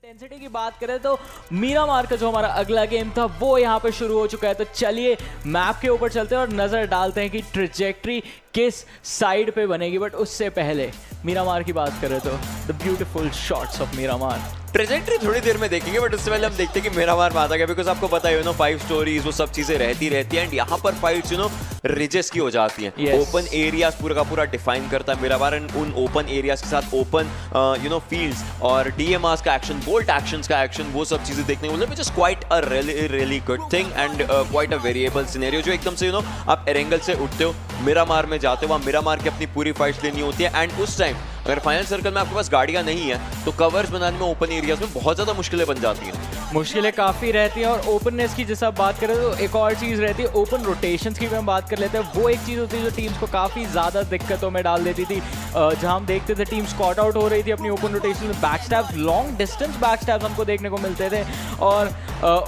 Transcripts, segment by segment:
Intensity की बात करें तो मीरामार का जो हमारा अगला गेम था वो यहाँ पे शुरू हो चुका है। तो चलिए मैप के ऊपर चलते हैं और नज़र डालते हैं कि ट्रेजेक्ट्री किस साइड पे बनेगी। बट उससे पहले मीरामार की बात करें तो the beautiful shots of Miramar. Trajectory थोड़ी देर में देखेंगे, बट उससे पहले हम देखते हैं कि मीरामार में आता गया, बिकॉज आपको पता है 5 स्टोरीज वो सब चीजें रहती हैं एंड यहाँ पर फाइट्स रिजेस की हो जाती हैं। ओपन एरियाज पूरा का पूरा डिफाइन करता है मीरामार, एंड उन ओपन एरियाज के साथ ओपन फील्ड्स और डीएमआरस का एक्शन, बोल्ट एक्शंस का एक्शन, वो सब चीजें देखने को मिलती है, which is quite a really good thing and quite a variable scenario. जो एकदम से आप एरेंगल से उठते हो, मीरामार में जाते हो, वहाँ मीरामार की अपनी पूरी फाइट्स लेनी होती है। एंड उस टाइम अगर फाइनल सर्कल में आपके पास गाड़ियां नहीं है तो कवर्स बनाने में ओपन एरियाज में बहुत ज्यादा मुश्किलें बन जाती हैं। मुश्किलें काफ़ी रहती हैं। और ओपननेस की जैसा आप बात करें तो एक और चीज़ रहती है ओपन रोटेशंस की भी हम बात कर लेते हैं। वो एक चीज़ होती है जो टीम्स को काफ़ी ज़्यादा दिक्कतों में डाल देती थी। जहां हम देखते थे टीम स्कॉट आउट हो रही थी अपनी ओपन रोटेशन में, बैकस्टैब्स, लॉन्ग डिस्टेंस बैकस्टैब्स हमको देखने को मिलते थे। और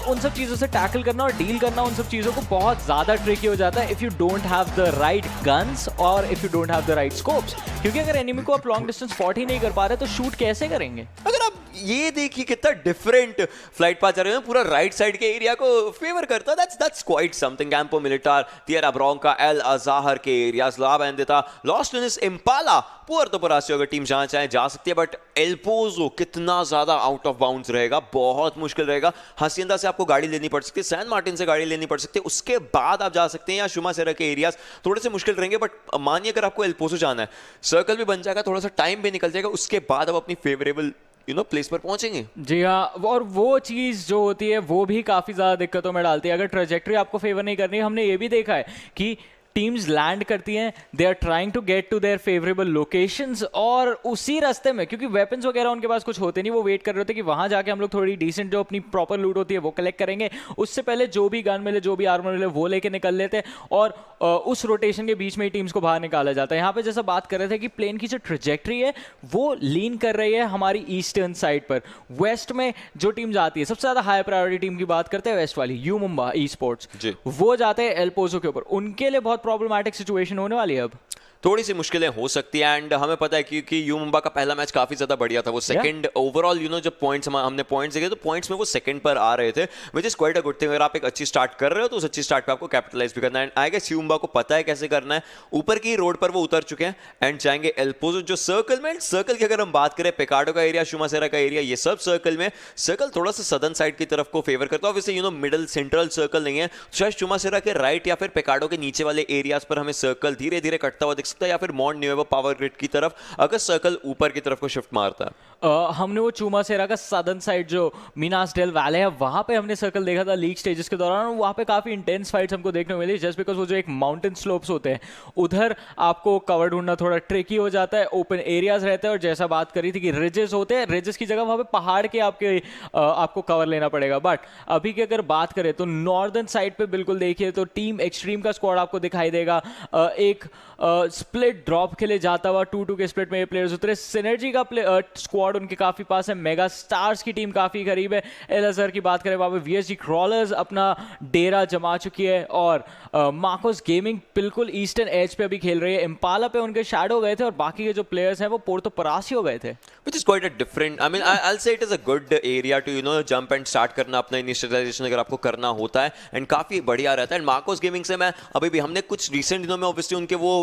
उन सब चीज़ों से टैकल करना और डील करना उन सब चीज़ों को बहुत ज़्यादा ट्रिकी हो जाता है if you don't have the right guns और if you don't have the right scopes. क्योंकि अगर एनिमी को आप लॉन्ग डिस्टेंस 40 नहीं कर पा रहे तो शूट कैसे करेंगे। अगर आप ये देखिए कितना डिफरेंट फ्लाइट पाथ जा रहे हैं, पूरा राइट साइड के एरिया को फेवर करता है। That's quite something. Campo Militar, Tierra Bronca, El Azahar के areas, La Bendita, Los Tunis, Impala, Puerto Paraiso अगर टीम जहां चाहे जा सकती है। बट एल पोजो कितना ज्यादा आउट ऑफ बाउंड्स रहेगा, बहुत मुश्किल रहेगा। हासिएंदा से आपको गाड़ी लेनी पड़ सकती है, सैन मार्टिन से गाड़ी लेनी पड़ सकती है, उसके बाद आप जा सकते हैं। या शुमासेरा के एरियाज थोड़े से मुश्किल रहेंगे, बट मानिए अगर आपको एल पोजो जाना है, सर्कल भी बन जाएगा, थोड़ा सा टाइम भी निकल जाएगा, उसके बाद आप अपनी फेवरेबल प्लेस पर पहुंचेंगे। जी हाँ, और वो चीज़ जो होती है वो भी काफ़ी ज़्यादा दिक्कतों में डालती है। अगर ट्रेजेक्ट्री आपको फेवर नहीं करनी, हमने ये भी देखा है कि टीम्स लैंड करती हैं, they are trying to get to their favourable locations, और उसी रास्ते में क्योंकि वेपन्स वगैरह उनके पास कुछ होते नहीं, वो वेट कर रहे होते कि वहाँ जाके हम लोग थोड़ी डिसेंट जो अपनी प्रॉपर लूट होती है वो कलेक्ट करेंगे। उससे पहले जो भी गन मिले, जो भी आर्मर मिले, वो लेके निकल लेते हैं और उस रोटेशन के बीच में ही टीम्स को बाहर निकाला जाता है। यहाँ पे जैसा बात कर रहे थे कि प्लेन की जो ट्रेजेक्ट्री है वो लीन कर रही है हमारी ईस्टर्न साइड पर। वेस्ट में जो टीम जाती है, सबसे ज़्यादा हाई प्रायोरिटी टीम की बात करते हैं वेस्ट वाली, यू मुंबा ई स्पोर्ट्स, वो जाते हैं एल पोजो के ऊपर। उनके लिए बहुत प्रॉब्लमैटिक सिचुएशन होने वाली है अब, थोड़ी सी मुश्किलें हो सकती है। एंड हमें पता है क्योंकि यू मुंबा का पहला मैच काफी ज्यादा बढ़िया था, वो सेकंड ओवरऑल जब पॉइंट्स हमने पॉइंट्स देखे तो पॉइंट्स में वो सेकंड पर आ रहे थे, which is quite a good thing. अगर आप एक अच्छी स्टार्ट कर रहे हो तो उस अच्छी स्टार्ट पे आपको कैपिटलाइज भी करना है। आई गेस यू मुंबा को पता है कैसे करना है, ऊपर की रोड पर वो उतर चुके हैं एंड जाएंगे एल पोजो जो सर्कल में। सर्कल की अगर हम बात करें, पेकाडो का एरिया, शुमासेरा का एरिया, ये सब सर्कल में। सर्कल थोड़ा सा सदर्न साइड की तरफ को फेवर करता है, ऑब्वियसली मिडिल सेंट्रल सर्कल नहीं है, शायद शुमासेरा के राइट या फिर पेकाडो के नीचे वाले एरियाज पर हमें सर्कल धीरे धीरे कटता हुआ दिख सकता है, या फिर मॉन्ट पावर ग्रिड की तरफ अगर सर्कल ऊपर की तरफ को शिफ्ट मारता है। हमने वो चुमासेरा का सदर्न साइड जो मीनास डेल वैले है वहां पे हमने सर्कल देखा था लीग स्टेजेस के दौरान, वहां पे काफी इंटेंस फाइट्स हमको देखने को मिली, जस्ट बिकॉज वो जो एक माउंटेन स्लोप्स होते हैं उधर आपको कवर ढूंढना थोड़ा ट्रिकी हो जाता है, ओपन एरियाज रहते हैं। और जैसा बात करी थी कि रिजेस होते हैं, रिजेस की जगह वहां पे पहाड़ के आपको कवर लेना पड़ेगा। बट अभी की अगर बात करें तो नॉर्दर्न साइड पे बिल्कुल देखिए तो टीम एक्सट्रीम का स्क्वाड आपको दिखाई देगा। एक स्प्लिट ड्रॉप के लिए जाता हुआ 2-2 के स्प्लिट में ये प्लेयर्स उतरे। सिनर्जी का स्क्वाड उनके काफी पास है, मेगा स्टार्स की टीम काफी करीब है। एल अज़हर की बात करें वहां पे वीएसजी क्रॉलर्स अपना डेरा जमा चुकी है, और मार्कोस गेमिंग बिल्कुल ईस्टर्न एज पे अभी खेल रही है। इम्पाला पे उनके शैडो गए थे और बाकी के जो प्लेयर्स हैं वो पोर्तो परासियो गए थे, which is quite a different, I mean I'll say it is a good area to jump and start करना अपना इनिशियलाइजेशन अगर आपको करना होता है, एंड काफी बढ़िया रहता है। एंड मार्कोस गेमिंग से मैं अभी भी, हमने कुछ रिसेंट दिनों में ऑब्वियसली उनके वो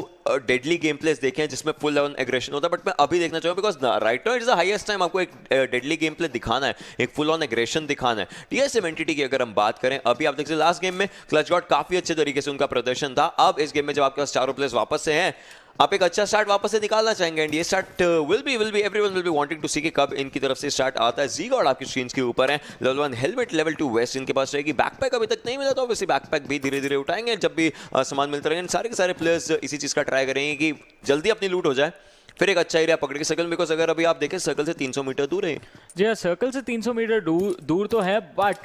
डेडली गेम प्लेस देखे हैं जिसमें फुल ऑन एग्रेशन होता है, बट मैं अभी देखना चाहूंगा because right now it is the highest time आपको एक डेडली गेम प्ले दिखाना है, एक फुल ऑन एग्रेशन दिखाना है। टीएसएम एंटिटी की अगर हम बात करें, अभी आप देख सकते लास्ट गेम में क्लच गॉड काफी अच्छे तरीके से उनका प्रदर्शन था। अब इस गेम में जब आपके पास चारों प्लेयर्स वापस से हैं, आप एक अच्छा स्टार्ट वापस से निकालना चाहेंगे, एंड ये start will be everyone will be wanting to see कि कब इनकी तरफ से स्टार्ट आता है। जी गॉड आपकी स्क्रीन के ऊपर है, लेवल 1 हेलमेट, लेवल 2 वेस्ट इनके पास रहेगी। बैकपैक अभी तक नहीं मिला तो ऑब्वियसली बैकपैक भी धीरे धीरे उठाएंगे जब भी सामान मिलता रहेंगे। सारे के सारे प्लेयर्स इसी चीज का ट्राई करेंगे कि जल्दी अपनी लूट हो जाए, फिर एक अच्छा एरिया पकड़ के सर्कल, बिकॉज अगर अभी आप देखें सर्कल से 300 मीटर दूर है। जी हाँ, सर्कल से 300 मीटर दूर तो है, बट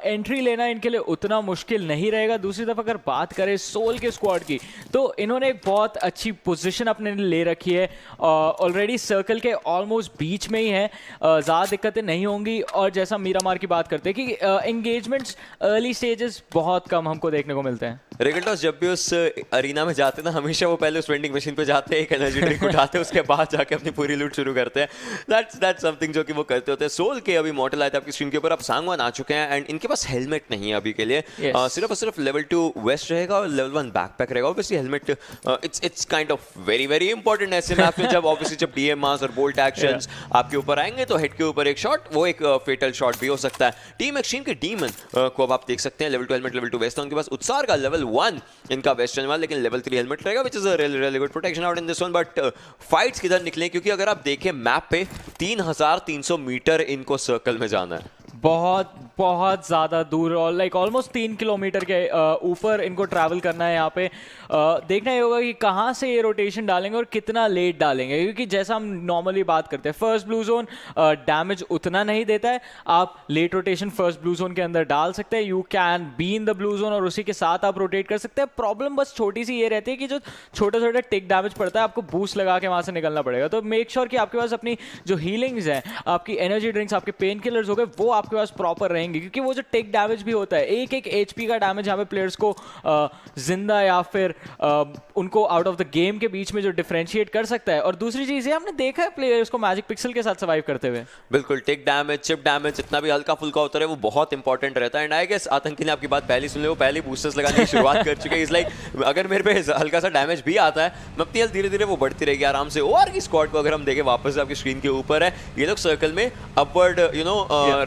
एंट्री लेना इनके लिए उतना मुश्किल नहीं रहेगा। दूसरी तरफ अगर बात करें सोल के स्क्वाड की, तो इन्होंने एक बहुत अच्छी पोजीशन अपने ले रखी है, ऑलरेडी सर्कल के ऑलमोस्ट बीच में ही है, ज़्यादा दिक्कतें नहीं होंगी। और जैसा मीरामार की बात करते हैं कि एंगेजमेंट्स अर्ली स्टेजेस बहुत कम हमको देखने को मिलते हैं। रेगल्टॉस जब भी उस अरीना में जाते हैं ना, हमेशा वो पहले उस वेंडिंग मशीन पे जाते हैं, एक एनर्जी ड्रिंक उठाते हैं, उसके बाद जाके अपनी पूरी लूट शुरू करते हैं। दैट्स समथिंग जो कि वो करते हैं। होते हैं। सोल के अभी मॉडल आए थे आपकी स्क्रीन के ऊपर, अब सांगवान आ चुके हैं एंड इनके पास हेलमेट नहीं है अभी के लिए। सिर्फ और सिर्फ लेवल 2 वेस्ट रहेगा और लेवल 1 बैकपैक रहेगा। Obviously helmet it's kind of very very important ऐसे मैच में, जब ऑब्वियसली जब डीएमआर और बोल्ट एक्शंस आपके ऊपर आएंगे तो हेड के ऊपर एक शॉट, वो एक फेटल शॉट भी हो सकता है। टीम एक्सट्रीम के डीमन को अब आप देख सकते हैं, लेवल 2 हेलमेट, लेवल 2 वेस्ट है उनके पास। उत्सार का लेवल 1 इनका वेस्टर्न वाला, लेकिन लेवल 3 हेलमेट रहेगा, which is a really good protection out in this one. But fights किधर निकले, क्योंकि अगर आप देखें मैप पे 3300 मीटर इनको सर्कल में जाना है, बहुत बहुत ज़्यादा दूर, और लाइक ऑलमोस्ट 3 किलोमीटर के ऊपर इनको ट्रैवल करना है। यहाँ पे देखना ये होगा कि कहाँ से ये रोटेशन डालेंगे और कितना लेट डालेंगे, क्योंकि जैसा हम नॉर्मली बात करते हैं फर्स्ट ब्लू जोन डैमेज उतना नहीं देता है। आप late rotation first blue zone के अंदर डाल सकते हैं, you can be in the blue zone और उसी के साथ आप रोटेट कर सकते हैं। प्रॉब्लम बस छोटी सी ये रहती है कि जो छोटे छोटे टिक डैमेज पड़ता है आपको बूस्ट लगा के वहाँ से निकलना पड़ेगा। तो मेक श्योर कि आपके पास अपनी जो हीलिंग्स हैं, आपकी एनर्जी ड्रिंक्स, आपके पेन किलर्स हो गए, वो आपके पास प्रॉपर रहेंगे, क्योंकि वो जो टेक डैमेज भी होता है, एक एक एचपी का डैमेज यहाँ पे प्लेयर्स को जिंदा या फिर उनको आउट ऑफ द गेम के बीच में जो डिफरेंशिएट कर सकता है। और दूसरी चीज है, हमने देखा है प्लेयर्स को मैजिक पिक्सल के साथ सर्वाइव करते हुए। बिल्कुल, टेक डैमेज, चिप डैमेज जितना भी हल्का फुल्का होता है वो बहुत इंपॉर्टेंट रहता है। एंड आई गेस आतंकी ने आपकी बात पहले सुन ली, वो पहले बूस्टर्स लगाने की शुरुआत कर चुके हैं। इस लाइक अगर मेरे पे हल्का सा डैमेज भी आता है, मैं अपनी हेल्थ धीरे धीरे वो बढ़ती रहेगी आराम से। ओआर की स्क्वाड को अगर हम देखें वापस आपकी स्क्रीन के ऊपर है, ये लोग सर्कल में अपवर्ड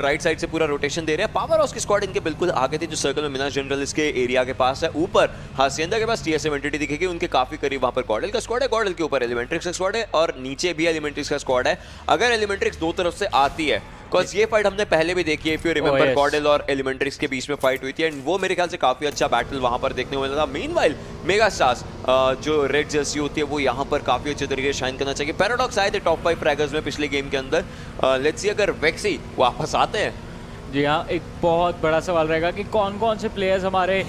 राइट साइड से पूरा रोटेशन दे रहे हैं। पावर हाउस की स्क्वाड इनके बिल्कुल आगे थी, जो सर्कल में मिना जनरल इसके एरिया के पास है। ऊपर हासियंदा के पास टीएसएम एंटिटी दिखेगी, उनके काफी करीब वहां पर गॉर्डल का स्क्वाड है, गॉर्डल के ऊपर एलिमेंट्रिक्स का स्क्वाड है और नीचे भी एलिमेंट्रिक्स का स्क्वाड है। अगर एलिमेंट्रिक्स दो तरफ से आती है, बिकॉज ये फाइट हमने पहले भी देखी है, इफ यू रिमेंबर गॉर्डल और एलिमेंट्रिक्स के बीच में फाइट हुई थी एंड वो मेरे ख्याल से काफी अच्छा बैटल वहां पर देखने को मिला था। मीनवाइल मेगा स्टार्स जो रेड जर्सी होती है वो यहाँ पर काफी अच्छे तरीके से शाइन करना चाहिए। पैराडॉक्स आए थे टॉप 5 फ्रैगर्स में पिछले गेम के अंदर। लेट्स सी अगर वेक्सी वापस आते हैं। जी हाँ, एक बहुत बड़ा सवाल रहेगा कि कौन कौन से प्लेयर्स हमारे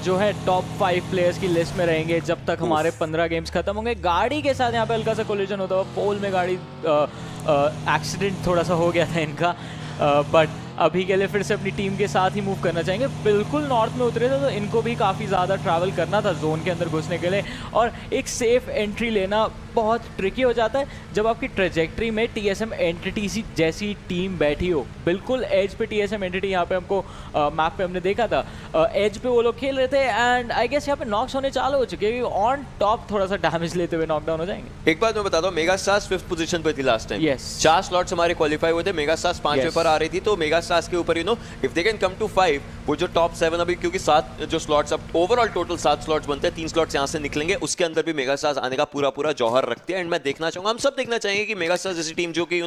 जो है टॉप 5 प्लेयर्स की लिस्ट में रहेंगे जब तक हमारे 15 गेम्स खत्म होंगे। गाड़ी के साथ यहाँ पे हल्का सा कोलिजन होता है, पोल में गाड़ी एक्सीडेंट थोड़ा सा हो गया था इनका, बट अभी के लिए फिर से अपनी टीम के साथ ही मूव करना चाहेंगे। बिल्कुल नॉर्थ में उतरे थे तो इनको भी काफ़ी ज़्यादा ट्रैवल करना था जोन के अंदर घुसने के लिए, और एक सेफ एंट्री लेना बहुत ट्रिकी हो जाता है जब आपकी ट्रेजेक्ट्री में टीएसएम एंटिटी जैसी टीम बैठी हो। बिल्कुल एज पे टीएसएम एंटिटी यहाँ पे हमको मैप पे हमने देखा था, एज पे वो लोग खेल रहे थे एंड आई गेस यहाँ पे नॉक्स होने चालू हो चुके हैं, ऑन टॉप थोड़ा सा डैमेज लेते हुए नॉकडाउन हो जाएंगे। एक बात मैं बताता हूँ, मेगा स्टार्स 5th पोजीशन पे थी लास्ट टाइम। Yes. 4 स्लॉट्स हमारे क्वालिफाई हुए थे, मेगा स्टार्स 5वें पर आ रही थी, तो मेगा स्टार्स के ऊपर if they can come to 5, वो जो टॉप 7 अभी, क्योंकि 7 जो स्लॉट्स अब ओवरऑल टोटल 7 स्लॉट्स बनते हैं, 3 स्लॉट्स यहाँ से निकलेंगे, उसके अंदर भी मेगा स्टार्स आने का पूरा जौहर रखती है। एंड मैं देखना चाहूंगा, हम सब देखना चाहेंगे कि मेगा स्टार्स जैसी टीम जो कि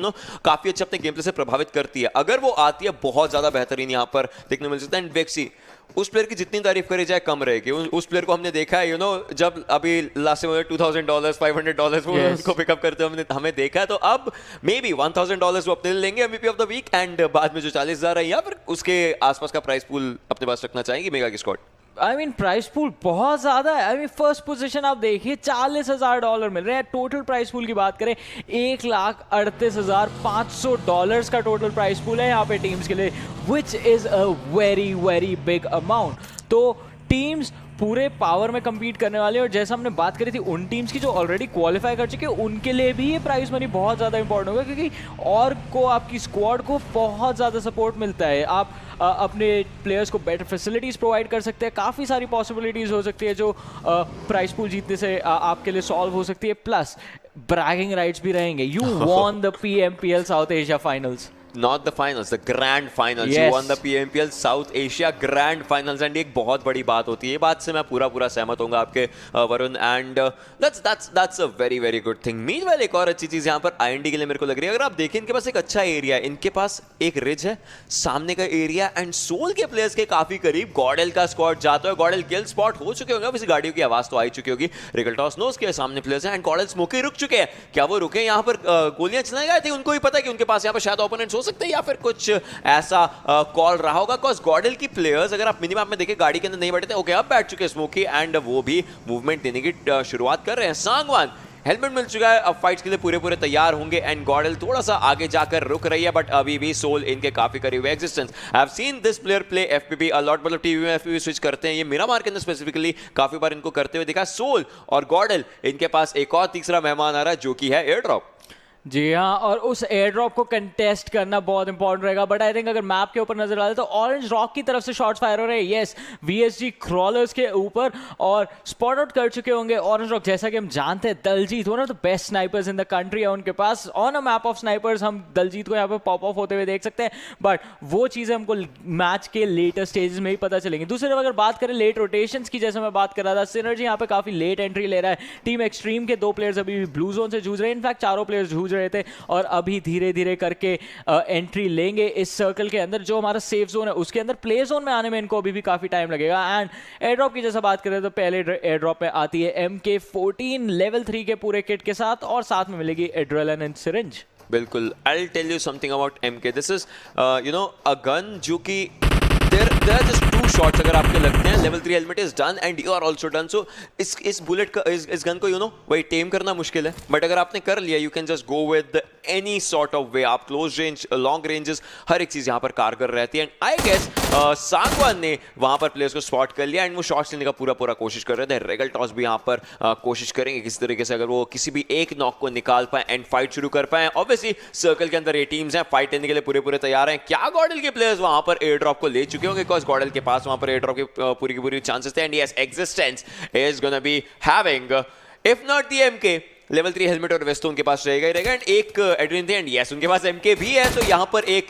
काफी अच्छे अपने गेम प्ले से प्रभावित करती है, अगर वो आती है बहुत ज्यादा बेहतरीन यहाँ पर देखने मिल सकता है। एंड वेक्सी उस प्लेयर की जितनी तारीफ करी जाए कम रहेगी। उस प्लेयर को हमने देखा है जब अभी लास्ट में $2,000 $500 वो उसको पिकअप करते हुए हमें देखा है, तो अब मे बी $1,000 वो अपने लेंगे MVP of the week and बाद में जो 40,000 है या फिर उसके आसपास का प्राइस पूल अपने पास रखना चाहेंगे मेगा की squad. I mean price pool बहुत ज़्यादा है। आई मीन फर्स्ट पोजीशन आप देखिए $40,000 मिल रहे हैं। टोटल प्राइस पूल की बात करें $1,38,500 का टोटल प्राइस पूल है यहाँ पे टीम्स के लिए, which is a very very big amount. तो टीम्स पूरे पावर में compete करने वाले हैं, और जैसा हमने बात करी थी उन टीम्स की जो ऑलरेडी क्वालिफाई कर चुके हैं उनके लिए भी ये प्राइस मनी बहुत ज़्यादा इंपॉर्टेंट होगा, क्योंकि और को आपकी स्क्वाड को बहुत ज़्यादा सपोर्ट मिलता है। आप अपने प्लेयर्स को बेटर फैसिलिटीज़ प्रोवाइड कर सकते हैं, काफ़ी सारी पॉसिबिलिटीज़ हो सकती है जो प्राइस पूल जीतने से आपके लिए सॉल्व हो सकती है, प्लस ब्रैगिंग राइट्स भी रहेंगे। You won the PMPL south Asia finals, Not the finals, the grand finals. Yes. You won the PMPL South Asia Grand Finals and एक बहुत बड़ी बात होती है, ये बात से मैं पूरा सहमत होऊंगा आपके Varun, and that's a very very good thing. Meanwhile एक और अच्छी चीज़ यहाँ पर IND के लिए मेरे को लग रही है, अगर आप देखें इनके पास एक अच्छा एरिया है, इनके पास एक रिज है, सामने का एरिया एंड सोल के प्लेयर्स के काफी करीब गॉर्डल का स्क्वाड जाता है। गॉर्डल किल स्पॉट हो चुके होंगे, अब इस गाड़ियों की आवाज तो आई चुकी होगी, रिगल्टॉस नोस के सामने प्लेयर्स हैं एंड गॉर्डल स्मोकी रुक चुके हैं। क्या वो रुके यहाँ पर गोलियां चलाए गए थे, उनको ही पता है कि उनके पास यहाँ पर शायद ओपोनेंट्स हो सकते हैं या फिर कुछ ऐसा कॉल रहा होगा, बिकॉज गॉर्डल की प्लेयर्स अगर आप मिनिमम में देखें गाड़ी के अंदर नहीं बैठे थे, ओके अब बैठ चुके स्मोकी एंड वो भी मूवमेंट देने की शुरुआत कर रहे हैं। सांगवान हेलमेट मिल चुका है, अब फाइट्स के लिए पूरे तैयार होंगे एंड गॉर्डल थोड़ा सा आगे जाकर रुक रही है, बट अभी भी सोल इनके काफी करीब है existence. I have seen this player play FPP a lot, मतलब टीवी में एफपीपी स्विच करते हैं, ये मिरामार के अंदर स्पेसिफिकली काफी बार इनको करते हुए देखा। सोल और गॉर्डल इनके पास एक और तीसरा मेहमान आ रहा है जो कि है एयर ड्रॉप। जी हाँ, और उस एयर ड्रॉप को कंटेस्ट करना बहुत इंपॉर्टेंट रहेगा। बट आई थिंक अगर मैप के ऊपर नजर डाले तो ऑरेंज रॉक की तरफ से शॉट्स फायर हो रहे हैं। यस, VSG क्रॉलर्स के ऊपर और स्पॉट आउट कर चुके होंगे ऑरेंज रॉक। जैसा कि हम जानते हैं Daljeet one of the best snipers in the country है उनके पास। On a map of snipers हम दलजीत को यहाँ पे पॉप ऑफ होते हुए देख सकते हैं, बट वो चीज़ें हमको मैच के लेटर स्टेजेस में ही पता चलेंगी। दूसरी तरफ अगर बात करें लेट रोटेशंस की, जैसे मैं बात कर रहा था, सिनर्जी यहाँ पे काफी लेट एंट्री ले रहा है। टीम एक्सट्रीम के 2 प्लेयर्स अभी भी ब्लू जोन से जूझ रहे हैं, इनफैक्ट 4 प्लेयर्स जूझ रहे थे और अभी धीरे धीरे करके एंट्री लेंगे इस सर्कल के अंदर। जो हमारा सेफ जोन है उसके अंदर प्ले जोन में आने में इनको अभी भी काफी टाइम लगेगा। एंड एयर ड्रॉप की जैसा बात करें तो पहले एयर ड्रॉप में आती है MK14 लेवल 3 के पूरे किट के साथ और साथ में मिलेगी एड्रेनालिन एंड सिरिंज। बिल्कुल, I'll tell you something about MK. This is a gun जो कि there are just 2 shots अगर आपके लगते हैं, level 3 helmet is done and you are also done. So इस बुलेट का इस गन को वही टेम करना मुश्किल है, बट अगर आपने कर लिया, you can just go with any sort of way. आप क्लोज रेंज, लॉन्ग रेंजेस, हर एक चीज यहाँ पर कारगर रहती है। एंड आई गेस सांगवान ने वहां पर प्लेयर्स को स्पॉट कर लिया एंड वो शॉट्स लेने का पूरा कोशिश कर रहे थे। रेगल टॉस भी यहाँ पर कोशिश करेंगे किसी तरीके से, अगर वो किसी भी एक नॉक को निकाल पाए एंड फाइट शुरू कर पाए। ऑब्वियसली सर्कल के अंदर ये टीम्स हैं, फाइट लेने के लिए पूरे तैयार हैं। क्या गॉडल के प्लेयर्स वहां पर एयर ड्रॉप को ले चुके होंगे, बिकॉज गॉडल के पास वहां पर एयर ड्रॉप की पूरी चांसेस थे। And yes, existence is gonna be having if not the MK level 3 helmet और वेस्ट तो उनके पास रहेगा ही रहेगा। एंड एक एड्रेन थे एंड यस उनके पास MK भी है, तो यहाँ पर एक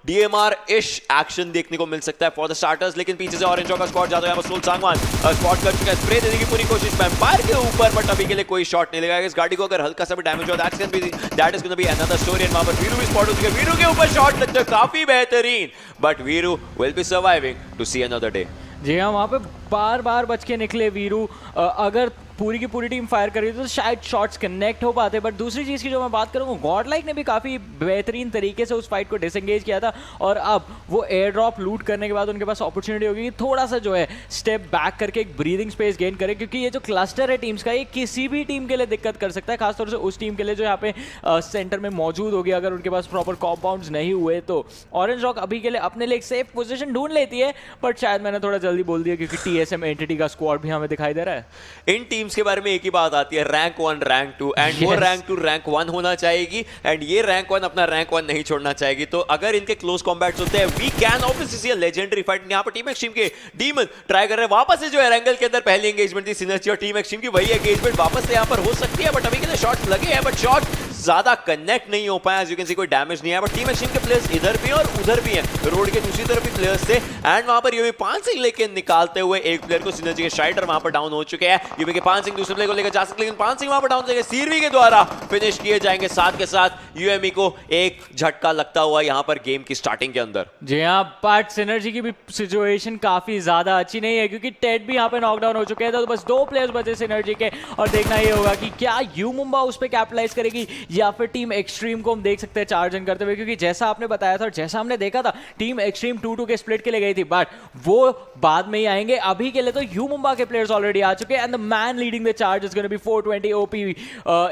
DMR इश एक्शन देखने को मिल सकता है फॉर द स्टार्टर्स। लेकिन पीछे से ऑरेंज का स्पॉट जाता है, यहाँ पर सोल सांगवान स्पॉट कर चुका है, स्प्रे देने की पूरी कोशिश वैम्पायर के ऊपर, बट अभी के लिए कोई शॉट नहीं लगा। इस गाड़ी को अगर हल्का सा भी डैमेज हो that is gonna be another story. And वहां पर वीरू भी स्पॉट हो चुके हैं, वीरू के ऊपर शॉट लगता है काफी बेहतरीन, but Veeru will be surviving to see another day. जी हाँ, वहाँ पे बार बच के निकले वीरू। अगर पूरी की पूरी टीम फायर कर रही थी तो शायद शॉट्स कनेक्ट हो पाते। बट दूसरी चीज़ की जो मैं बात करूँगा, गॉड लाइक ने भी काफ़ी बेहतरीन तरीके से उस फाइट को डिसएंगेज किया था और अब वो एयर ड्रॉप लूट करने के बाद उनके पास अपॉर्चुनिटी होगी कि थोड़ा सा जो है स्टेप बैक करके एक ब्रीदिंग स्पेस गेन करे, क्योंकि ये जो क्लस्टर है टीम्स का, ये किसी भी टीम के लिए दिक्कत कर सकता है, खासतौर से उस टीम के लिए जो यहाँ पे सेंटर में मौजूद होगी अगर उनके पास प्रॉपर कॉम्पाउंड्स नहीं हुए तो। ऑरेंज रॉक अभी के लिए अपने लिए एक सेफ पोजिशन ढूंढ लेती है, बट शायद मैंने थोड़ा जल्दी बोल दिया क्योंकि TSM एंटिटी का स्क्वाड भी हमें दिखाई दे रहा है। इन टीम्स के बारे में एक ही बात आती है, रैंक 1 रैंक 2 एंड वो रैंक 2 रैंक 1 होना चाहिए एंड ये रैंक 1 अपना रैंक 1 नहीं छोड़ना चाहिए। तो अगर इनके क्लोज कॉम्बैट्स होते हैं, we can obviously see a legendary fight. यहाँ पर टीम एक्सट्रीम के डीमन ट्राई कर रहे हैं वापस से जो है एंगल के अंदर पहली एंगेजमेंट थी सिनर्जी और टीम एक्सट्रीम की, वही एंगेजमेंट वापस से यहाँ पर हो सकती है, बट अभी के लिए शॉट्स लगे हैं बट शॉट ज्यादा कनेक्ट नहीं हो पाया। एज यू कैन सी कोई डैमेज नहीं है, बट टीम एक्सट्रीम के प्लेयर्स इधर भी और उधर भी हैं, रोड के दूसरी तरफ भी प्लेयर्स थे एंड वहां पर यूवी 5 सिंह लेके निकालते हुए एक प्लेयर को सिनर्जी के शाइडर वहां पर डाउन हो चुके हैं। यूवी के 5 सिंह दूसरे प्लेयर को लेकर जा सकते, लेकिन 5 सिंह वहां पर डाउन हो जाएंगे, सीरवी के द्वारा फिनिश किए जाएंगे। साथ के साथ यूएमई को एक झटका लगता हुआ यहां पर गेम की स्टार्टिंग के अंदर। जी हाँ, बट सिनर्जी की भी सिचुएशन काफी ज्यादा अच्छी नहीं है क्योंकि टेड भी यहाँ पे नॉकडाउन हो चुके हैं, तो बस 2 प्लेयर्स बचे सिनर्जी के और देखना ये होगा कि क्या यू मुंबा उस पर कैपिटलाइज करेगी या फिर टीम एक्सट्रीम को हम देख सकते हैं चार्जन करते हुए, क्योंकि जैसा आपने बताया था और जैसा हमने देखा था टीम एक्सट्रीम 2-2 के स्प्लिट के लिए गई थी, बट वो बाद में ही आएंगे। अभी के लिए तो यू मुंबा के प्लेयर्स ऑलरेडी आ चुके हैं and the man leading the charge is gonna be 420 OP.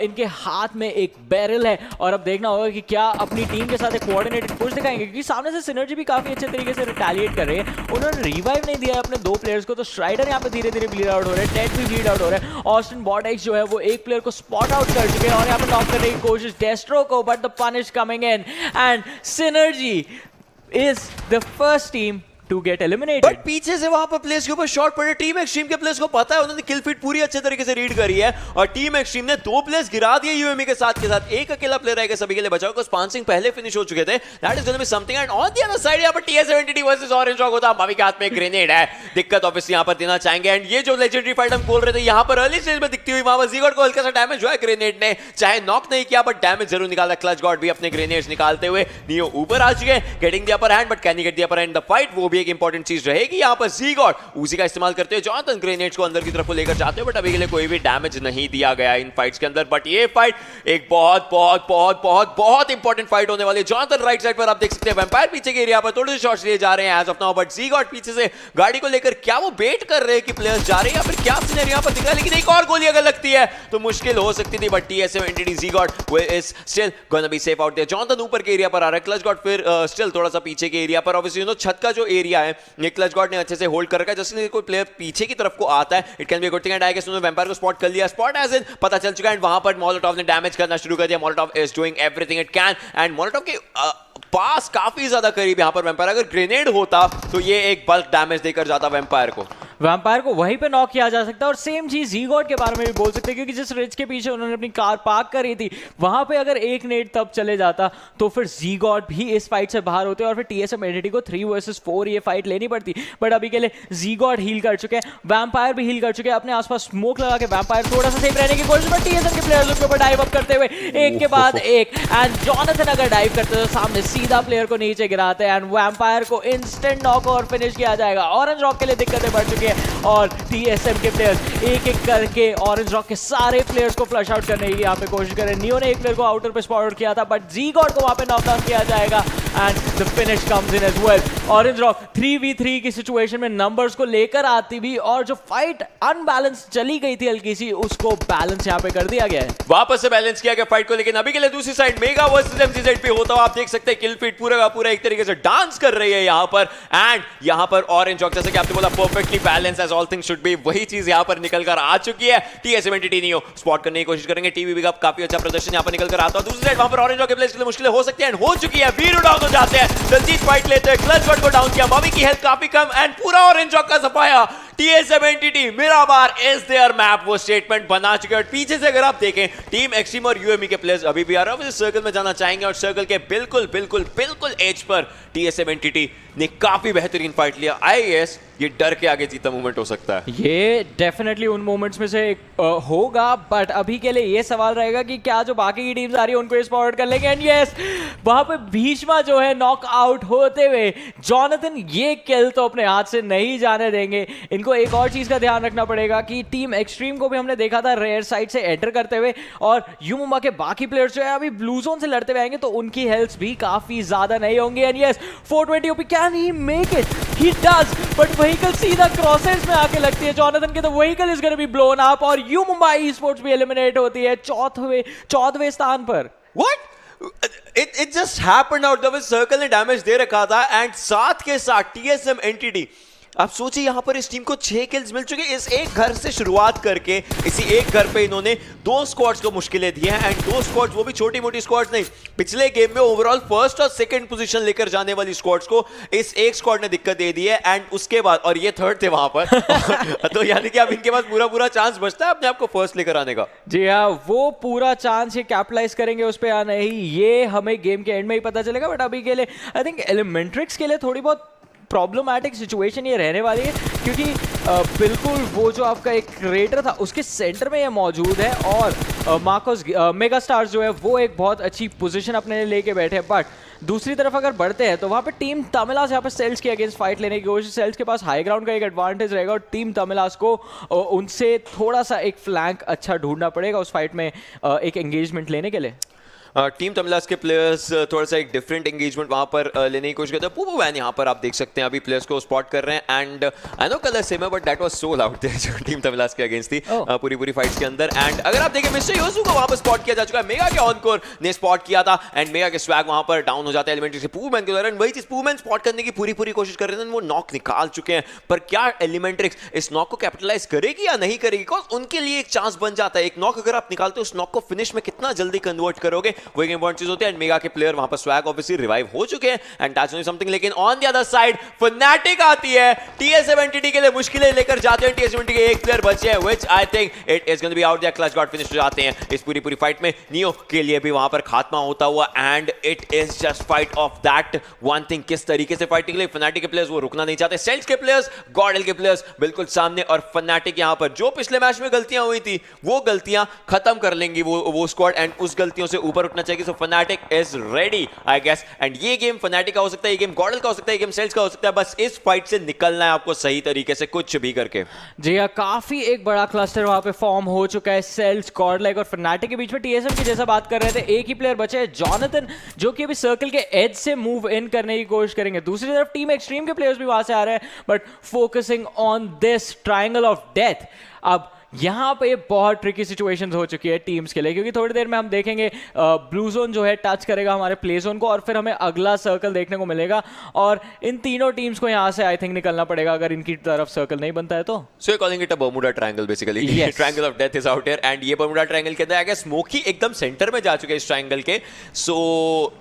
इनके हाथ में एक बैरल है और अब देखना होगा कि क्या अपनी टीम के साथ एक कोऑर्डिनेटेड पुश दिखाएंगे, क्योंकि सामने से सिनर्जी भी काफी अच्छे तरीके से रिटेलिएट कर रहे हैं। उन्होंने रिवाइव नहीं दिया है अपने 2 प्लेयर्स को, तो स्ट्राइडर यहाँ पे धीरे धीरे ब्लीड आउट हो रहे हैं, टेड भी ब्लीड आउट हो रहे हैं। ऑस्टिन बॉडेक्स जो है वो एक प्लेयर को स्पॉट आउट कर चुके हैं और यहाँ पे नॉक करने की कोशिश डेस्ट्रो को, but the punish coming in and synergy is the first team to get eliminated. But पीछे से वहां पर प्लेयर्स के ऊपर शॉट पड़े, टीम एक्सट्रीम के प्लेयर्स को पता है, उन्होंने किल फीड पूरी अच्छे तरीके से रीड करी है और टीम एक्सट्रीम ने 2 प्लेयर्स गिरा दिए यूएमई के साथ एक अकेला प्लेयर रहेगा सभी के लिए बचाओ, बिकॉज़ 5 सिंह पहले फिनिश हो चुके थे। That is gonna be something and on the other side यहां पर TS70 वर्सेस ऑरेंज रॉक होता है, मवी के हाथ में एक ग्रेनेड है, दिक्कत ऑब्वियसली यहां पर देना चाहेंगे। एंड ये जो लेजेंडरी फाइट हम बोल रहे थे यहां पर अर्ली स्टेज में दिखती हुई, वहां पर जीगॉड को हल्का सा डैमेज हुआ है ग्रेनेड ने, चाहे नॉक नहीं किया बट डैमेज जरूर निकाला। क्लच गॉड भी अपने ग्रेनेड्स निकालते हुए नियो ऊपर आ चुके हैं, getting the upper hand, but can he get the upper hand the fight, वो भी एक इंपॉर्टेंट चीज रहेगी यहां पर। जीगॉड उसी का इस्तेमाल करते हुए जॉनथन ग्रेनेड्स को अंदर की तरफ लेकर जाते हुए, बट अभी के लिए कोई भी डैमेज नहीं दिया गया इन फाइट्स के अंदर। बट ये फाइट एक बहुत बहुत बहुत बहुत बहुत इंपॉर्टेंट फाइट होने वाली है। जॉनथन राइट साइड पर आप देख सकते हैं, वैम्पायर पीछे के एरिया पर थोड़े से शॉट्स लिए जा रहे हैं एज ऑफ नाउ, बट जीगॉड पीछे से गाड़ी को लेकर क्या वो वेट कर रहे हैं कि प्लेयर्स जा रहे हैं या फिर क्या सिनेरियो यहां पर दिख रहा है, लेकिन एक और गोली अगर लगती है तो मुश्किल हो सकती थी, but TSM Entity GGod is still gonna be safe out there. Jonathan ऊपर के एरिया पर आ रहा है, क्लच गॉड फिर स्टिल थोड़ा सा पीछे के एरिया पर, ऑब्वियसली छत का जो एरिया एरिया है ये क्लच गॉड ने अच्छे से होल्ड कर रखा है। जैसे कोई प्लेयर पीछे की तरफ को आता है it can be good thing and I guess उन्होंने वैम्पायर को स्पॉट कर लिया, स्पॉट एज इन पता चल चुका है। वहां पर मोलोटॉव ने डैमेज करना शुरू कर दिया। Molotov is doing everything it can and Molotov के पास काफी ज्यादा करीब यहाँ पर वैम्पायर, अगर ग्रेनेड होता तो ये एक बल्क डैमेज देकर जाता वैम्पायर को वहीं पे नॉक किया जा सकता है। और सेम चीज ज़ीगॉड के बारे में भी बोल सकते हैं, क्योंकि जिस रिज के पीछे उन्होंने अपनी कार पार्क करी थी वहां पे अगर एक नेट तब चले जाता तो फिर ज़ीगॉड भी इस फाइट से बाहर होते और फिर टीएसएम एंटिटी को 3 वर्सेस 4 ये फाइट लेनी पड़ती। बट अभी के लिए ज़ीगॉड हील कर चुके हैं, वैम्पायर भी हील कर चुके हैं, अपने आसपास स्मोक लगा के वैम्पायर थोड़ा सा सेफ रहने की कोशिश में टीएसएम के प्लेयर्स उनके ऊपर डाइव अप करते हुए एक के बाद एक। एंड जॉनथन अगर डाइव करते तो सामने सीधा प्लेयर को नीचे गिराते हैं एंड वैम्पायर को इंस्टेंट नॉक और फिनिश किया जाएगा। ऑरेंज रॉक के लिए दिक्कतें बढ़ चुकी है और टीएसएम के प्लेयर्स एक एक करके ऑरेंज रॉक के सारे प्लेयर्स को फ्लश आउट करने की यहाँ पे कोशिश कर रहे हैं। नियो ने एक प्लेयर को आउटर पे स्पॉट आउट किया था बट ज़ीगॉड को वहां पे नॉकडाउन किया जाएगा and the finish comes in as well. Orange rock 3v3 की सिचुएशन में नंबर्स को लेकर आती भी और जो फाइट अनबैलेंस चली गई थी हल्की सी उसको बैलेंस यहाँ पे कर दिया गया है, वापस से बैलेंस किया गया फाइट को। लेकिन अभी के लिए दूसरी साइड मेगा वर्सेस एमसीजेड पे होता हुआ आप देख सकते हैं किल फीड पूरा का पूरा एक तरीके से डांस कर रही है यहाँ पर। एंड यहाँ पर ऑरेंज रॉक जैसे कि आपने बोला perfectly balance as all things should be, वही चीज यहाँ पर निकल कर आ चुकी है। टीएसएम एंटिटी नियो स्पॉट करने की कोशिश करेंगे, टीवी का काफी अच्छा प्रदर्शन यहाँ पर निकल कर आता है। दूसरी साइड वहां पर ऑरेंज रॉक के प्लेयर्स के लिए मुश्किलें हो सकती है एंड हो चुकी है। वीरू डाउन हो जाते हैं, दलजीत फाइट लेते हैं, क्लच गॉड को डाउन किया, मवी की हेल्थ काफी कम एंड पूरा ऑरेंज रॉक का सफाया। TSM entity Miramar is their map वो स्टेटमेंट बना चुके हैं। और पीछे से अगर आप देखें टीम एक्सट्रीम और यूएमई के प्लेयर्स अभी भी आ रहे हैं, सर्कल में जाना चाहेंगे और सर्कल के बिल्कुल बिल्कुल बिल्कुल एज पर टीएसएम एंटिटी ने काफी बेहतरीन फाइट लिया। आई गेस ये डर के आगे जीता मूवमेंट हो सकता है, ये डेफिनेटली उन मोमेंट्स में से एक होगा। बट अभी के लिए ये सवाल रहेगा कि क्या जो बाकी की टीम्स आ रही है उनको स्पॉट कर लेंगे। एंड यस वहां पे भीष्मा जो है नॉक आउट होते हुए, जॉनथन ये किल तो अपने हाथ से नहीं जाने देंगे। इनको एक और चीज का ध्यान रखना पड़ेगा कि टीम एक्सट्रीम को भी हमने देखा था रेयर साइड से एंटर करते हुए और यूमुमा के बाकी प्लेयर्स जो है अभी ब्लू जोन से लड़ते हुए आएंगे तो उनकी हेल्थ भी काफी ज्यादा नहीं होंगी। And yes 420 OP can he make it, he does, but vehicle सीधा क्रॉसेस में आके लगती है जॉनथन के, तो vehicle is gonna be blown up और यू मुंबई स्पोर्ट्स भी एलिमिनेट होती है चौथवे स्थान पर। What it just happened out the way, circle ने डैमेज दे रखा था एंड साथ के साथ टीएसएम एंटिटी, आप सोचिए यहां पर इस टीम को 6 किल्स मिल चुके इस एक घर से शुरुआत करके। इसी एक घर पे इन्होंने 2 स्क्वाड्स को मुश्किलें दी हैं एंड 2 स्क्वाड्स वो भी छोटी मोटी स्क्वाड्स नहीं, पिछले गेम में ओवरऑल फर्स्ट और सेकंड पोजीशन लेकर जाने वाली स्क्वाड्स को इस एक स्क्वाड ने दिक्कत दे दी है एंड उसके बाद, और ये थर्ड थे वहां पर तो यानी कि अब इनके पास पूरा चांस बचता है अपने आप को फर्स्ट लेकर आने का। जी हाँ, वो पूरा चांस ये कैपिटलाइज करेंगे उस पर या नहीं ये हमें गेम के एंड में ही पता चलेगा। बट अभी के लिए आई थिंक एलिमेंट्रिक्स के लिए थोड़ी बहुत प्रॉब्लमैटिक सिचुएशन ये रहने वाली है, क्योंकि बिल्कुल वो जो आपका एक क्रेटर था उसके सेंटर में ये मौजूद है और मार्कोस मेगा स्टार्स जो है वो एक बहुत अच्छी पोजीशन अपने लिए लेके बैठे हैं। बट दूसरी तरफ अगर बढ़ते हैं तो वहाँ पे टीम तमिलास यहाँ पे सेल्स के अगेंस्ट फाइट लेने की कोशिश, सेल्स के पास हाई ग्राउंड का एक एडवांटेज रहेगा और टीम तमिलास को उनसे थोड़ा सा एक फ्लैंक अच्छा ढूंढना पड़ेगा उस फाइट में एक एंगेजमेंट लेने के लिए। टीम तमिलास के प्लेयर्स थोड़ा सा एक डिफरेंट एंगेजमेंट वहां पर लेने की कोशिश करते हैं। पूपू वैन यहाँ पर आप देख सकते हैं अभी प्लेयर्स को स्पॉट कर रहे हैं and I know colour same है but that was Soul out there जो टीम तमिलास के अगेंस्ट थी पूरी फाइट्स के अंदर। एंड अगर आप देखें मिस्टर योसू को वहां पर स्पॉट किया जा चुका है, मेगा के ऑनकोर ने स्पॉट किया था एंड मेगा के स्वैग वहां पर डाउन हो जाता है एलिमेंट्री से पूपू वैन के दौरान। वही चीज पूपू वैन स्पॉट करने की पूरी कोशिश कर रहे थे, वो नॉक निकाल चुके हैं, पर क्या एलिमेंट्रिक्स इस नॉक को कैपिटलाइज करेगी या नहीं करेगी? बिकॉज उनके लिए एक चांस बन जाता है, एक नॉक अगर आप निकालते हो उस नॉक को फिनिश में कितना जल्दी कन्वर्ट करोगे वो एक इंपॉर्टेंट चीज होती है। एंड मेगा के प्लेयर वहां पर स्वैग ऑब्वियसली रिवाइव हो चुके हैं एंड टच ऑन समथिंग, लेकिन on the other side fanatic आती है टीएसएम एंटिटी के लिए मुश्किलें लेकर जाते हैं। टीएसएम एंटिटी के एक प्लेयर बचे हैं which I think it is going to be out there, clutch god finish हो जाते हैं इस पूरी फाइट में। नियो के लिए भी वहां पर खात्मा होता हुआ and it is just fight of that one thing, किस तरीके से फाइटिंग के लिए फनाटिक के प्लेयर्स वो रुकना नहीं चाहते, सेल्स के प्लेयर्स गॉडल के प्लेयर्स बिल्कुल सामने और फनाटिक यहां पर जो पिछले मैच में गलतियां हुई थी वो गलतियां खत्म कर लेंगी वो स्क्वाड एंड उस गलतियों से ऊपर उठना चाहिए। So Fnatic is ready I guess and ये गेम फनाटिक का हो सकता है, ये गेम गॉडल का हो सकता है, ये गेम सेल्स का हो सकता है, बस इस फाइट से निकलना है आपको सही तरीके से कुछ भी करके। जी हाँ, काफी एक बड़ा क्लस्टर वहां पे फॉर्म हो चुका है सेल्स गॉडलाइक और फनाटिक के बीच में। टीएसएम की जैसा बात कर रहे थे एक ही प्लेयर बचे हैं जॉनथन, जो कि अभी सर्कल के एज से मूव इन करने की कोशिश करेंगे। दूसरी तरफ टीम एक्सट्रीम के प्लेयर्स भी वहां से आ रहे हैं but focusing on this triangle of death. अब यहाँ पे बहुत ट्रिकी सिचुएशंस हो चुकी है टीम्स के लिए, क्योंकि थोड़ी देर में हम देखेंगे ब्लू जोन जो है टच करेगा हमारे प्ले जोन को और फिर हमें अगला सर्कल देखने को मिलेगा और इन तीनों टीम्स को यहाँ से आई थिंक निकलना पड़ेगा अगर इनकी तरफ सर्कल नहीं बनता है तो। So you're calling it a Bermuda Triangle basically. Yes. Triangle of Death is out here and ये Bermuda Triangle के अंदर I guess स्मोकी एकदम सेंटर में जा चुके हैं इस ट्रायंगल के. So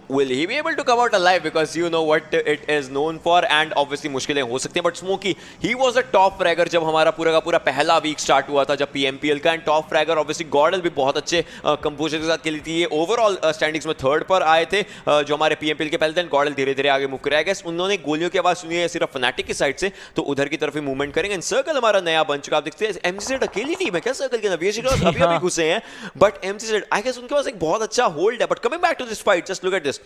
will he be able to come out alive because you know what it is known for and obviously मुश्किलें हो सकती हैं, but smoky he was a top fragger जब हमारा पूरा का पूरा पहला वीक स्टार्ट हुआ था जब PMPL का, एंड टॉप फ्रैगर ऑब्वियसली गॉर्डल भी बहुत अच्छे कंपोजर के साथ खेली थी. ये ओवरऑल स्टैंडिंग्स में थर्ड पर आए थे जो हमारे PMPL के पहले थे. गॉर्डल धीरे धीरे आगे मूव कराया गया. उन्होंने गोलियों की आवाज सुनी है सिर्फ फनाटिक की साइड से, तो उधर की तरफ ही मूवमेंट करेंगे. एंड सर्कल हमारा नया बन चुका, आप देखते हैं MCZ अकेली टीम है क्या सर्कल के अंदर, अभी घुसे हैं, बट MCZ आई गेस उनके पास एक बहुत अच्छा होल्ड है. But coming back to this fight, just look at this,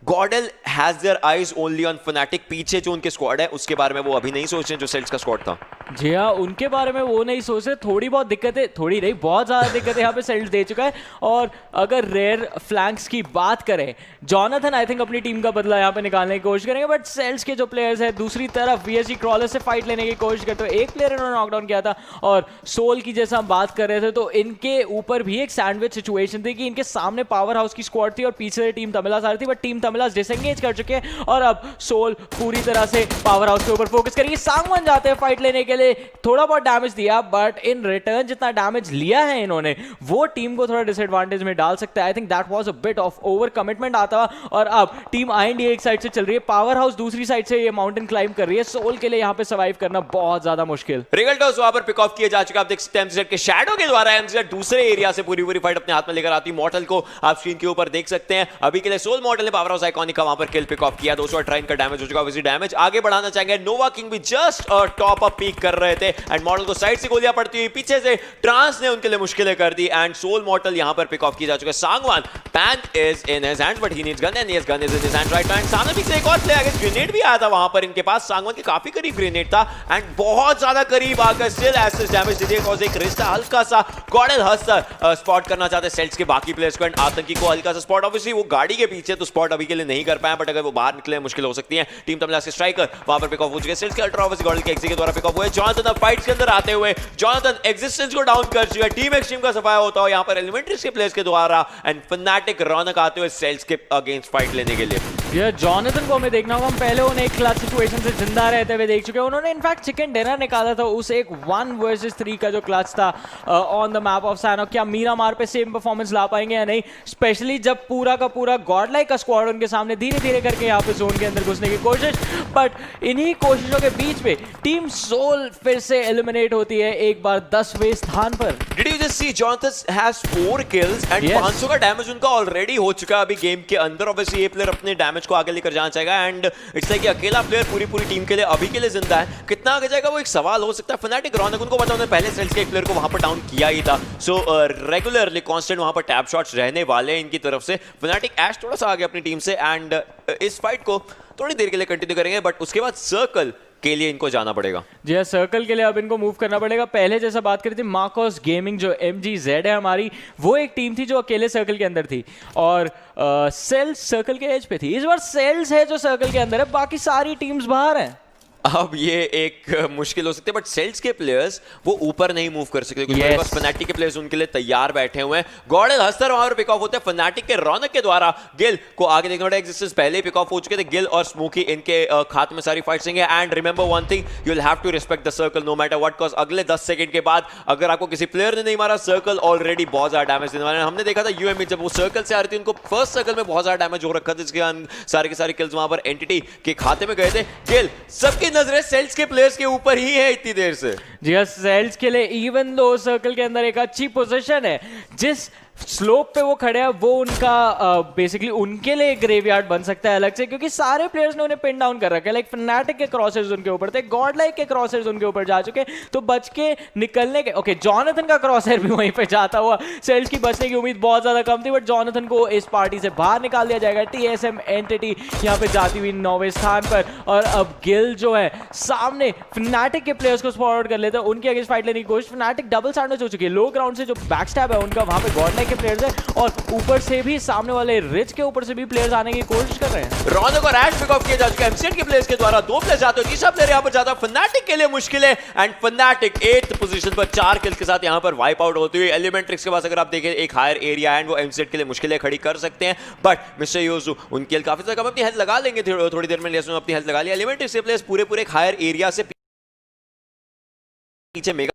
GodL has their eyes only on Fnatic. पीछे जो उनके स्क्वाड है उसके बारे में वो अभी नहीं सोच रहे जो सेल्स का स्क्वाड था. जी हाँ, उनके बारे में वो नहीं सोच रहे. थोड़ी बहुत दिक्कतें, थोड़ी नहीं बहुत ज़्यादा दिक्कतें यहाँ पे सेल्स दे चुका है. और अगर रेयर फ्लैंक्स की बात करें, जॉनथन आई थिंक अपनी टीम का बदला यहाँ पे निकालने की कोशिश करेंगे, बट सेल्स के जो प्लेयर्स हैं दूसरी तरफ VSG क्रॉलर से फाइट लेने की कोशिश करते हुए एक प्लेयर इन्होंने नॉकडाउन किया था. और सोल की जैसा हम बात कर रहे थे तो इनके ऊपर भी एक सैंडविच सिचुएशन थी कि इनके सामने पावर हाउस की स्क्वाड थी और पीछे टीम तमिलास आ रही थी, बट टीम तमिलास डिसएंगेज कर चुके हैं और अब सोल पूरी तरह से पावर हाउस के ऊपर फोकस करेंगे. सांगवान जाते हैं फाइट लेने के लिए, थोड़ा बहुत डैमेज दिया बट इन रिटर्न जितना डैमेज लिया है इन्होंने वो टीम को थोड़ा डिसएडवांटेज में डाल सकता है. I think that was a bit of over commitment आता हुआ. और अब टीम IND एक साइड से चल रही है, पावर हाउस दूसरी साइड से ये माउंटेन क्लाइंब कर रही है. सोल के लिए यहाँ पे सर्वाइव करना बहुत ज्यादा मुश्किल. रिगल्टोस वहां पर पिक ऑफ किया जा चुका, आप देख सकते हैं MCZ के शैडो के द्वारा. MCZ दूसरे एरिया से पूरी पूरी फाइट अपने हाथ में लेकर आती है. मॉर्टल को आप स्क्रीन के ऊपर देख सकते हैं. अभी के लिए सोल मॉर्टल ने पावर हाउस आइकॉनिक का वहां पर किल पिक ऑफ किया. 218 का डैमेज हो चुका. ऑब्वियसली डैमेज आगे बढ़ाना चाहेंगे. नोवा किंग भी जस्ट टॉप अप पीक कर रहे थे एंड मॉर्टल को साइड से गोलियां पड़ती हुई पीछे से ट्रांस ने उनके लिए मुश्किलें कर दी एंड सोल मॉर्टल यहां पर पिक ऑफ किया जा चुका है. Sangwan pan is in his hand but he needs gun and his gun is in his hand right now. सामने भी से एक और प्लेयर, आगे ग्रेनेड भी आया था वहां पर इनके पास. सांगवान के काफी करीब ग्रेनेड था एंड बहुत ज्यादा करीब आकर स्टिल एसिस्ट डैमेज दे दिया. एक रिश्ता हल्का सा गॉर्डल हंसर स्पॉट करना चाहते हैं सेल्स के बाकी प्लेयर्स को एंड आतंकी को हल्का सा स्पॉट. ऑब्वियसली वो गाड़ी के पीछे तो स्पॉट अभी के लिए नहीं कर पाए, बट अगर वो बाहर निकले मुश्किल हो सकती है. टीम तमिलास के स्ट्राइकर वहां पर पिक ऑफ हो चुके हैं. सेल्स के अल्ट्रा ऑब्वियसली गॉर्डल के एक्सी के द्वारा पिक ऑफ हुए. जॉनथन अब फाइट्स के अंदर आते हुए जॉनथन एग्जिस्टेंस को डाउन कर चुका है. टीम एक्सट्रीम का सफाया होता हो यहां पर एलिमेंट्रीज के प्लेयर्स के द्वारा एंड फनाटिक रौनक आते हुए सेल्स के अगेंस्ट फाइट लेने के लिए. ये जॉनथन को हमें देखना होगा. हम पहले उन्हें एक क्लच सिचुएशन से जिंदा रहते हुए देख चुके हैं. उन्होंने इनफैक्ट चिकन डिनर निकाला था उस एक 1 वर्सेस 3 का जो क्लच था ऑन द मैप ऑफ सैनॉक. क्या मीरा मार पे सेम परफॉर्मेंस ला पाएंगे या नहीं, स्पेशली जब पूरा का पूरा गॉडलाइक का स्क्वाड उनके सामने धीरे धीरे करके यहाँ पे जोन के अंदर घुसने की कोशिश. बट इन्हीं कोशिशों के बीच में टीम सोल फिर से एलिमिनेट होती है एक बार 10वें स्थान पर. Did you just see Jonathan has 4 kills and 500 का डैमेज उनका ऑलरेडी हो चुका है अभी गेम के अंदर. ऑब्वियसली ये प्लेयर अपने डैमेज को आगे लेकर जाना चाहेगा एंड इट्स लाइक अकेला प्लेयर पूरी टीम के लिए अभी के लिए जिंदा है. कितना आगे जाएगा वो एक सवाल हो सकता है. फनाटिक रौनक उनको पता, उन्होंने पहले सेल्स के एक प्लेयर को वहां पर डाउन किया ही था. सो रेगुलरली कांस्टेंट वहां पर टैप शॉट्स रहने वाले हैं इनकी तरफ से. फनाटिक ऐश थोड़ा सा आगे अपनी टीम से एंड इस फाइट को थोड़ी देर के लिए कंटिन्यू करेंगे, बट उसके बाद सर्कल के लिए इनको जाना पड़ेगा. जी हाँ, सर्कल के लिए अब इनको मूव करना पड़ेगा. पहले जैसा बात करी थी मार्कोस गेमिंग जो MGZ है हमारी, वो एक टीम थी जो अकेले सर्कल के अंदर थी और सेल्स सर्कल के एज पे थी. इस बार सेल्स है जो सर्कल के अंदर है, बाकी सारी टीम्स बाहर हैं. अब ये एक मुश्किल हो सकती है, बट सेल्स के प्लेयर्स वो ऊपर नहीं मूव कर सकते क्योंकि बस फनाटिक के प्लेयर्स उनके लिए तैयार बैठे हुए हैं. गॉर्डल हस्तर वहां पर पिक ऑफ होते हैं. फनाटिक के रौनक के द्वारा गिल को आगे देखना पड़ेगा. एग्जिस्टेंस पहले ही पिक ऑफ हो चुके थे. गिल और स्मोकी इनके खाते में सारी फाइट्स होंगे and remember one thing, you will have to respect the circle no matter what, cause अगले 10 सेकंड के बाद अगर आपको किसी प्लेयर ने नहीं मारा, सर्कल ऑलरेडी बहुत ज्यादा डैमेज देने वाले हैं. हमने देखा था UME जब वो सर्कल से आ रही थी उनको फर्स्ट सर्कल में बहुत ज्यादा डैमेज हो रखा था, जिसके सारे के सारे किल्स वहां पर एंटिटी के खाते में गए थे. गिल सबकी नजरें सेल्स के प्लेयर्स के ऊपर ही है इतनी देर से. जी हाँ, सेल्स के लिए इवन दो सर्कल के अंदर एक अच्छी पोजीशन है, जिस स्लोप पे वो खड़े हैं वो उनका बेसिकली उनके लिए ग्रेवयार्ड बन सकता है अलग से, क्योंकि सारे प्लेयर्स ने उन्हें पिन डाउन कर रखा है. लाइक फनाटिक के क्रॉसर्स उनके ऊपर थे, गॉडलाइक के क्रॉसर्स उनके ऊपर जा चुके, तो बच के निकलने के ओके जॉनथन का क्रॉसर भी वहीं पे जाता हुआ. सेल्स की बचने की उम्मीद बहुत ज्यादा कम थी, बट जॉनथन को इस पार्टी से बाहर निकाल दिया जाएगा. TSM एंटिटी यहाँ पे जाती हुई 9वें स्थान पर. और अब गिल जो है सामने फनाटिक के प्लेयर्स को स्पॉट आउट कर लेते हैं, उनके अगेंस्ट फाइट लेने की कोशिश. फनाटिक डबल सैंडविच हो चुकी है. लो ग्राउंड से जो बैक स्टैब है उनका वहां पे गॉडलाइक लाइक के प्लेयर्स हैं और ऊपर से भी सामने वाले रिच के ऊपर से भी प्लेयर्स आने की कोशिश कर रहे हैं। रौनक और ऐश पिक ऑफ किया जा चुका है एमसीएट के प्लेयर्स के द्वारा। 2 प्लेयर्स जाते हो, तीसरा प्लेयर यहां पर जाता है फनाटिक के लिए मुश्किल है एंड फनाटिक 8th पोजीशन पर 4 किल्स के साथ यहां पर वाइप आउट होती हुई। एलिमेंट्रिक्स के पास अगर आप देखें एक हायर एरिया एंड वो एमसीएट के लिए मुश्किलें खड़ी कर सकते हैं, बट मिस्टर योजू उनके काफी ज्यादा कम अपनी हेल्थ लगा लेंगे थोड़ी देर में। लेसन अपनी हेल्थ लगा लिया। एलिमेंट्रिक्स के प्लेयर्स पूरे एक हायर एरिया से पीछे मेगा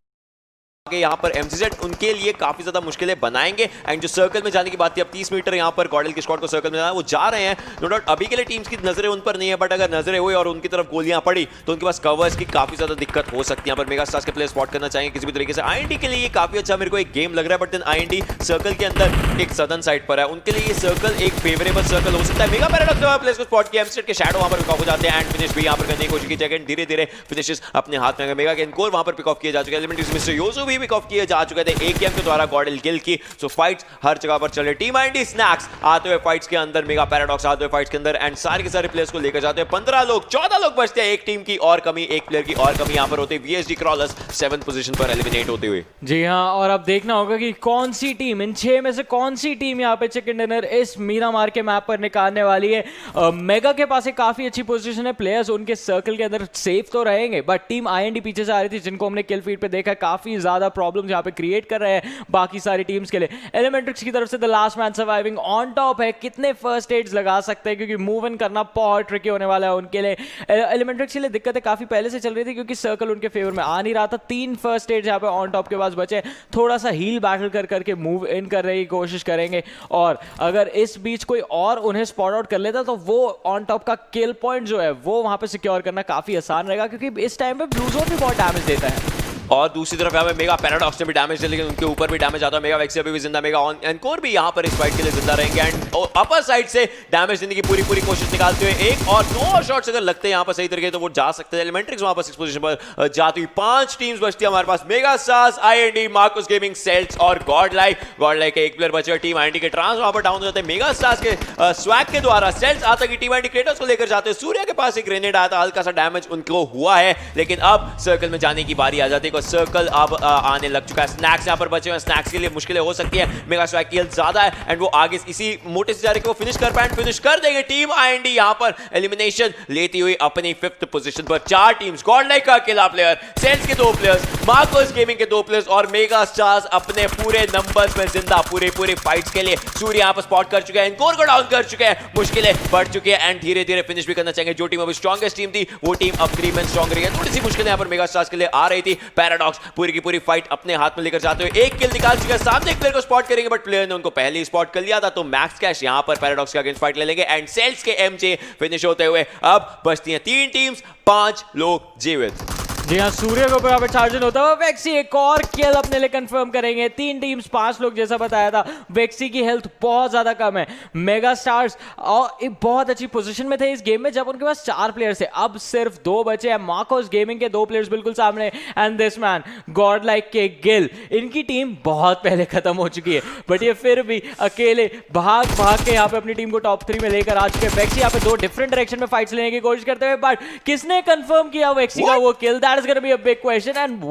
यहाँ पर एमसीजेड उनके लिए काफी ज्यादा मुश्किलें बनाएंगे एंड जो सर्कल में जाने की बात थी, अब 30 मीटर यहाँ पर गॉडल के स्क्वाड को सर्कल में जाना, वो जा रहे हैं। नो डाउट अभी के लिए टीम्स की नजरें उन पर नहीं है, बट अगर नजरें हुई और उनकी तरफ गोलियां पड़ी तो उनके पास कवर्स की काफी ज्यादा दिक्कत हो सकती है। यहाँ पर मेगा स्टार्स के प्लेयर स्पॉट करना चाहेंगे किसी भी तरीके से। आईएनडी के लिए ये काफी अच्छा मेरे को एक गेम लग रहा है, बट देन आईएनडी सर्कल के अंदर एक सदर्न साइड पर है, उनके लिए ये सर्कल एक फेवरेबल सर्कल हो सकता है। मेगा पैराडॉक्स ने प्लेयर्स को स्पॉट किया, एमसीजेड के शैडो वहां पर पिक ऑफ हो जाते हैं एंड फिनिश भी यहाँ पर करने की कोशिश की जाएगी। धीरे-धीरे फिनिशेस अपने हाथ में मेगा के इनकोर वहां पर पिक ऑफ किए जा चुके हैं। एलिमेंट्रिक्स मिस्टर योजू भी पिक ऑफ किए जा चुके थे एक गेम के द्वारा गॉडल गिल की। सो फाइट्स हर जगह पर चल रही। टीम आईएनडी स्नैक्स आते हुए फाइट्स के अंदर, मेगा पैराडॉक्स आते हुए फाइट्स के अंदर एंड सारे के सारे प्लेयर्स को लेकर जाते हैं। 15 लोग 14 लोग बचते हैं। एक टीम की और कमी, एक प्लेयर की और कमी यहां पर होती है। वीएसडी क्रॉलर्स 7th पोजीशन पर एलिमिनेट होते हुए। जी हाँ, और अब देखना होगा कि कौन सी टीम इन 6 में से कौन सी टीम यहाँ पे चिकन डिनर इस मीरामार के मैप पर निकालने वाली है। मेगा के पास एक काफी अच्छी पोजीशन है, प्लेयर्स उनके सर्कल के अंदर सेफ तो रहेंगे, बट टीम आईएनडी पीछे से आ रही थी जिनको हमने किल फीड पे देखा, काफी ज्यादा प्रॉब्लम यहाँ पे क्रिएट कर रहे हैं बाकी सारी टीम्स के लिए। एलिमेंट्रिक्स की तरफ से the last man surviving on top है, कितने फर्स्ट एड्स लगा सकते हैं क्योंकि मूव इन करना बहुत ट्रिकी होने वाला है उनके लिए। एलिमेंट्रिक्स के लिए दिक्कतें काफी पहले से चल रही थी क्योंकि सर्कल उनके फेवर में आ नहीं रहा था। 3 फर्स्ट एड्स यहाँ पे ऑन टॉप के पास बचे, थोड़ा सा हील बैटल कर करके मूव इन करने की कोशिश करेंगे और अगर इस बीच कोई और उन्हें स्पॉट आउट कर लेता तो वो ऑन टॉप का किल पॉइंट जो है वो वहां पे सिक्योर करना काफी आसान रहेगा क्योंकि इस टाइम पे ब्लू जोन भी बहुत डैमेज देता है। और दूसरी तरफ यहाँ पे मेगा पैराडॉक्स ने भी डैमेज दिया, लेकिन उनके ऊपर भी डैमेज आता है। मेगा वेक्सी अभी भी जिंदा, मेगा ऑन एनकोर भी यहाँ पर इस फाइट के लिए जिंदा रहेंगे एंड अपर साइड से डैमेज देने की पूरी कोशिश निकालते हुए एक और 2 और शॉट्स अगर लगते हैं यहाँ पर सही तरीके तो वो जा सकते हैं। एलिमेंट्रिक्स वहां पर 6 पोजीशन पर जाती हुई 5 टीम्स बचती है हमारे पास। Mega Stars, IND, Marcos Gaming, Celtz और गॉडलाइक के एक प्लेयर बचे। टीम आईएनडी के ट्रांस वहां पर डाउन हो जाते हैं। मेगा स्टार्स के स्वैग के द्वारा सेल्स आता कि टीम आईएनडी क्रेटर्स को लेकर जाते हैं। सूर्या के पास एक ग्रेनेड आया था, हल्का सा डैमेज उनको हुआ है, लेकिन अब सर्कल में जाने की बारी आ जाती है। सर्कल अब आने लग चुका है। स्नैक्स यहां पर बचे हुए, स्नैक्स के लिए मुश्किलें हो सकती है। मेगा स्वैग की हेल्थ ज्यादा है एंड वो आगे इसी मोटे से जा रहे कि वो फिनिश कर पाए, फिनिश कर देंगे। टीम आईएनडी यहां पर एलिमिनेशन लेती हुई अपनी 5th पोजीशन पर। 4 टीम्स, गॉडलाइक का अकेला प्लेयर, सेल्स के 2 प्लेयर्स, मार्कोस गेमिंग के 2 प्लेयर्स और मेगा स्टार्स अपने पूरे नंबर्स में जिंदा पूरे फाइट्स के लिए। सूर्य यहां पर स्पॉट कर चुके हैं, इनकोर को डाउन कर चुके हैं, मुश्किलें बढ़ चुकी है एंड धीरे फिनिश भी करना चाहेंगे। जो टीम अभी स्ट्रॉन्गेस्ट टीम थी वो टीम अब 3 मैन स्ट्रॉन्ग रही है। थोड़ी सी मुश्किलें यहां पर मेगा स्टार्स के लिए आ रही थी। पैराडॉक्स पूरी की पूरी फाइट अपने हाथ में लेकर जाते हुए एक किल निकाल चुके हैं। सामने एक प्लेयर को स्पॉट करेंगे बट प्लेयर ने उनको पहले ही स्पॉट कर लिया था, तो मैक्स कैश यहां पर पैराडॉक्स के अगेंस्ट फाइट ले लेंगे एंड सेल्स के एमजे फिनिश होते हुए अब बचती हैं 3 टीम्स, 5 लोग जीवित। जी हाँ, सूर्य के ऊपर यहाँ पे चार्जन होता है। वेक्सी एक और किल अपने लिए कंफर्म करेंगे। 3 टीम्स 5 लोग जैसा बताया था। वेक्सी की हेल्थ बहुत ज्यादा कम है। मेगा स्टार्स और एक बहुत अच्छी पोजीशन में थे इस गेम में जब उनके पास 4 प्लेयर्स थे, अब सिर्फ 2 बचे हैं। मार्कोस गेमिंग के 2 प्लेयर्स बिल्कुल सामने एंड दिस मैन गॉडलाइक के गिल। इनकी टीम बहुत पहले खत्म हो चुकी है बट ये फिर भी अकेले भाग के यहाँ पे अपनी टीम को टॉप 3 में लेकर आ चुके हैं। वेक्सी यहाँ पे 2 डिफरेंट डायरेक्शन में फाइट्स लेने की कोशिश करते हुए, बट किसने कंफर्म किया वेक्सी का वो किल? That is going to be a big question. And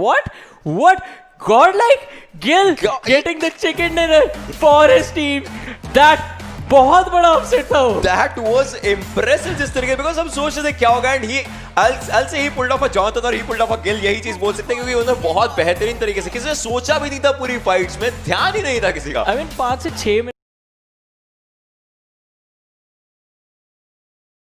what godlike Gil getting the chicken dinner for his team. That बहुत बड़ा अपसेट था वो। That was impressive जिस तरीके, because हम सोच रहे थे क्या होगा and I'll say he pulled off a Jonathan और he pulled off a Gil, यही चीज बोल सकते हैं क्योंकि उन्होंने बहुत बेहतरीन तरीके से, किसी ने सोचा भी नहीं था पूरी फाइट्स में, ध्यान ही नहीं था किसी का। I mean 5 से 6 में